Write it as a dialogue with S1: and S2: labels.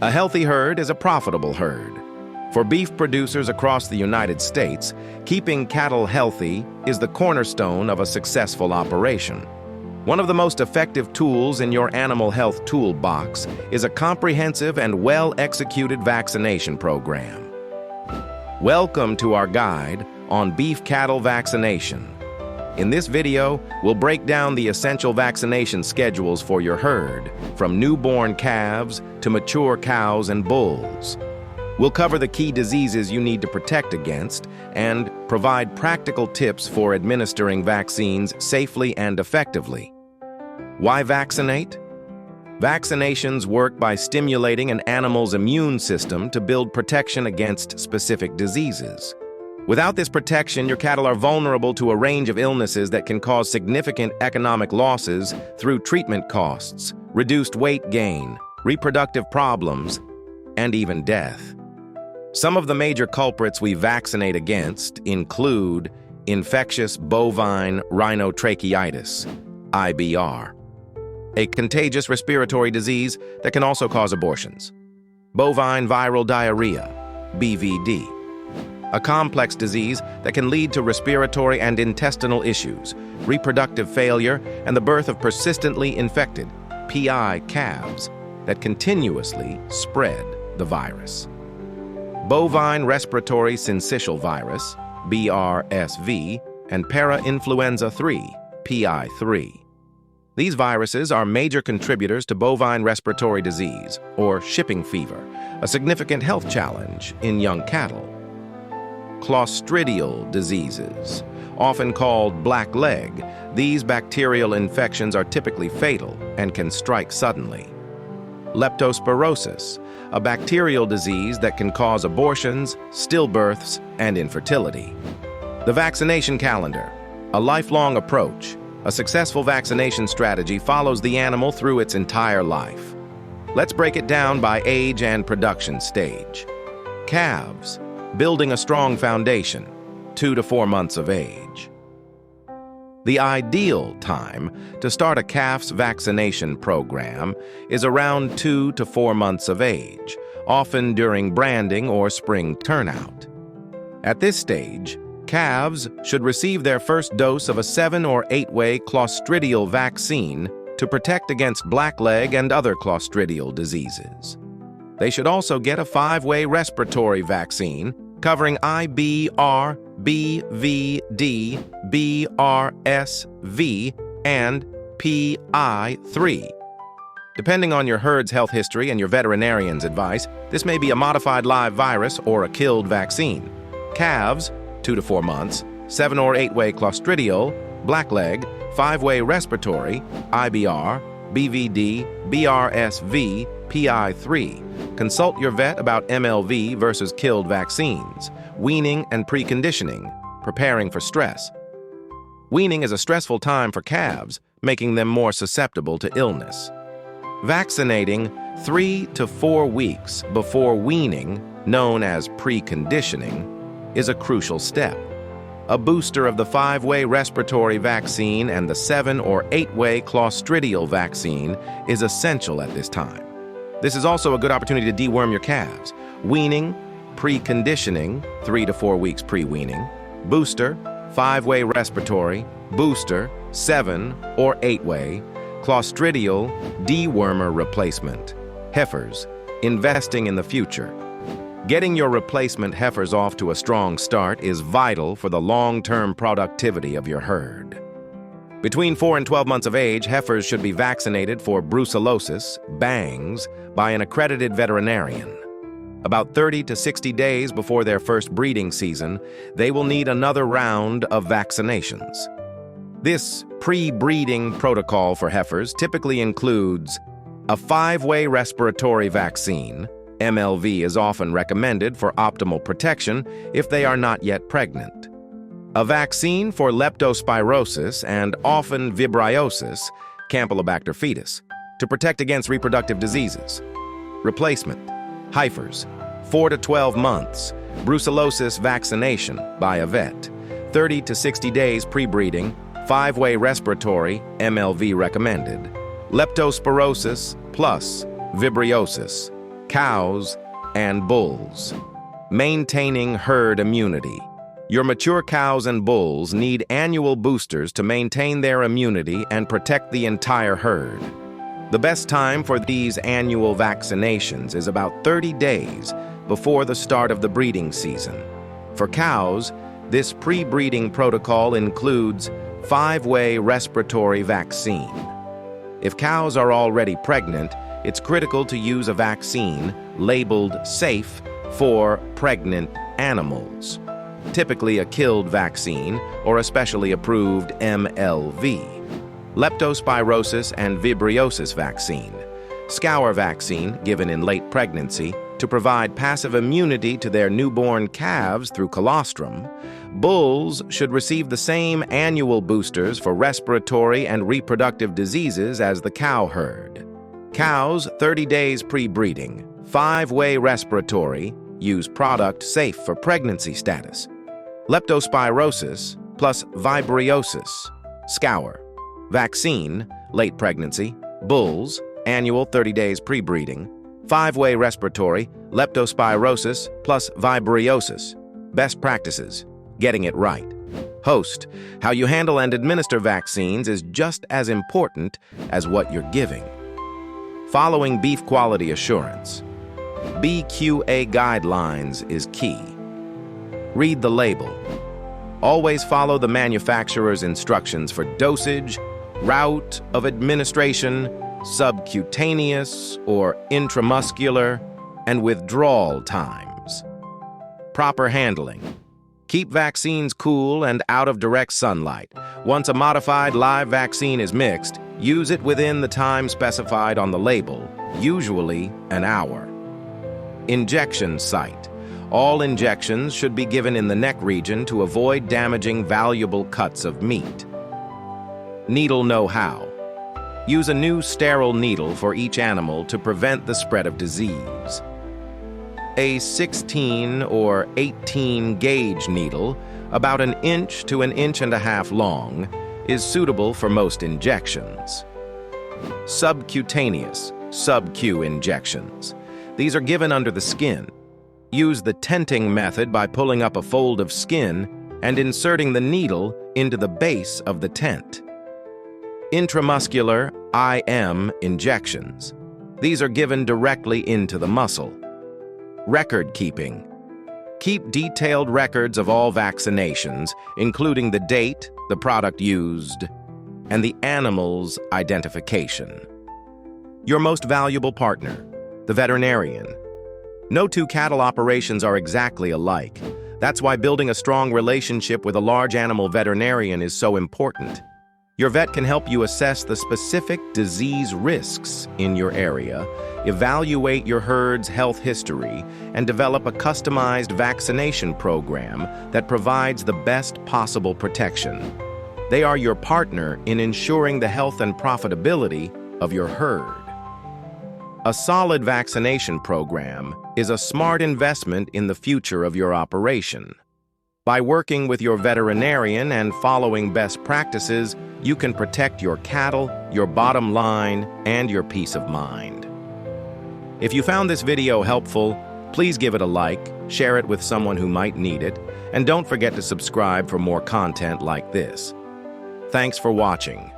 S1: A healthy herd is a profitable herd. For beef producers across the United States, keeping cattle healthy is the cornerstone of a successful operation. One of the most effective tools in your animal health toolbox is a comprehensive and well-executed vaccination program. Welcome to our guide on beef cattle vaccination. In this video, we'll break down the essential vaccination schedules for your herd, from newborn calves to mature cows and bulls. We'll cover the key diseases you need to protect against and provide practical tips for administering vaccines safely and effectively. Why vaccinate? Vaccinations work by stimulating an animal's immune system to build protection against specific diseases. Without this protection, your cattle are vulnerable to a range of illnesses that can cause significant economic losses through treatment costs, reduced weight gain, reproductive problems, and even death. Some of the major culprits we vaccinate against include infectious bovine rhinotracheitis, IBR, a contagious respiratory disease that can also cause abortions, bovine viral diarrhea, BVD, a complex disease that can lead to respiratory and intestinal issues, reproductive failure, and the birth of persistently infected, PI calves that continuously spread the virus. Bovine respiratory syncytial virus, BRSV, and parainfluenza 3, PI3. These viruses are major contributors to bovine respiratory disease, or shipping fever, a significant health challenge in young cattle. Clostridial diseases, often called black leg, these bacterial infections are typically fatal and can strike suddenly. Leptospirosis, a bacterial disease that can cause abortions, stillbirths, and infertility. The vaccination calendar, a lifelong approach. A successful vaccination strategy follows the animal through its entire life. Let's break it down by age and production stage. Calves, building a strong foundation, 2 to 4 months of age. The ideal time to start a calf's vaccination program is around 2 to 4 months of age, often during branding or spring turnout. At this stage, calves should receive their first dose of a 7 or 8-way clostridial vaccine to protect against blackleg and other clostridial diseases. They should also get a 5-way respiratory vaccine covering IBR, BVD, BRSV, and PI3. Depending on your herd's health history and your veterinarian's advice, this may be a modified live virus or a killed vaccine. Calves, 2 to 4 months, 7 or 8-way clostridial, blackleg, 5-way respiratory, IBR, BVD, BRSV, PI3. Consult your vet about MLV versus killed vaccines, weaning and preconditioning, preparing for stress. Weaning is a stressful time for calves, making them more susceptible to illness. Vaccinating 3 to 4 weeks before weaning, known as preconditioning, is a crucial step. A booster of the 5-way respiratory vaccine and the 7 or 8-way clostridial vaccine is essential at this time. This is also a good opportunity to deworm your calves. Weaning, preconditioning, 3 to 4 weeks pre-weaning, booster, 5-way respiratory, booster, 7 or 8-way, clostridial, dewormer replacement. Heifers, investing in the future. Getting your replacement heifers off to a strong start is vital for the long-term productivity of your herd. Between 4 and 12 months of age, heifers should be vaccinated for brucellosis, bangs, by an accredited veterinarian. About 30 to 60 days before their first breeding season, they will need another round of vaccinations. This pre-breeding protocol for heifers typically includes a 5-way respiratory vaccine. MLV is often recommended for optimal protection if they are not yet pregnant. A vaccine for leptospirosis and often vibriosis, Campylobacter fetus, to protect against reproductive diseases. Replacement, heifers, 4 to 12 months, brucellosis vaccination by a vet, 30 to 60 days pre-breeding, 5-way respiratory, MLV recommended, leptospirosis plus vibriosis, Cows and bulls. Maintaining herd immunity. Your mature cows and bulls need annual boosters to maintain their immunity and protect the entire herd. The best time for these annual vaccinations is about 30 days before the start of the breeding season. For cows, this pre-breeding protocol includes 5-way respiratory vaccine. If cows are already pregnant, it's critical to use a vaccine labeled safe for pregnant animals, typically a killed vaccine or a specially approved MLV. Leptospirosis and vibriosis vaccine. Scour vaccine given in late pregnancy to provide passive immunity to their newborn calves through colostrum. Bulls should receive the same annual boosters for respiratory and reproductive diseases as the cow herd. Cows 30 days pre-breeding. 5-way respiratory. Use product safe for pregnancy status. Leptospirosis plus vibriosis. Scour. Vaccine, late pregnancy. Bulls, annual 30 days pre-breeding. 5-way respiratory, leptospirosis plus vibriosis. Best practices, getting it right. Host, how you handle and administer vaccines is just as important as what you're giving. Following beef quality assurance. BQA guidelines is key. Read the label. Always follow the manufacturer's instructions for dosage, route of administration, subcutaneous or intramuscular, and withdrawal times. Proper handling. Keep vaccines cool and out of direct sunlight. Once a modified live vaccine is mixed, use it within the time specified on the label, usually an hour. Injection site. All injections should be given in the neck region to avoid damaging valuable cuts of meat. Needle know-how. Use a new sterile needle for each animal to prevent the spread of disease. A 16 or 18 gauge needle, about 1 inch to 1.5 inches long, is suitable for most injections. Subcutaneous, sub-Q injections. These are given under the skin. Use the tenting method by pulling up a fold of skin and inserting the needle into the base of the tent. Intramuscular IM injections. These are given directly into the muscle. Record keeping. Keep detailed records of all vaccinations, including the date, the product used, and the animal's identification. Your most valuable partner, the veterinarian. No two cattle operations are exactly alike. That's why building a strong relationship with a large animal veterinarian is so important. Your vet can help you assess the specific disease risks in your area, evaluate your herd's health history, and develop a customized vaccination program that provides the best possible protection. They are your partner in ensuring the health and profitability of your herd. A solid vaccination program is a smart investment in the future of your operation. By working with your veterinarian and following best practices, you can protect your cattle, your bottom line, and your peace of mind. If you found this video helpful, please give it a like, share it with someone who might need it, and don't forget to subscribe for more content like this. Thanks for watching.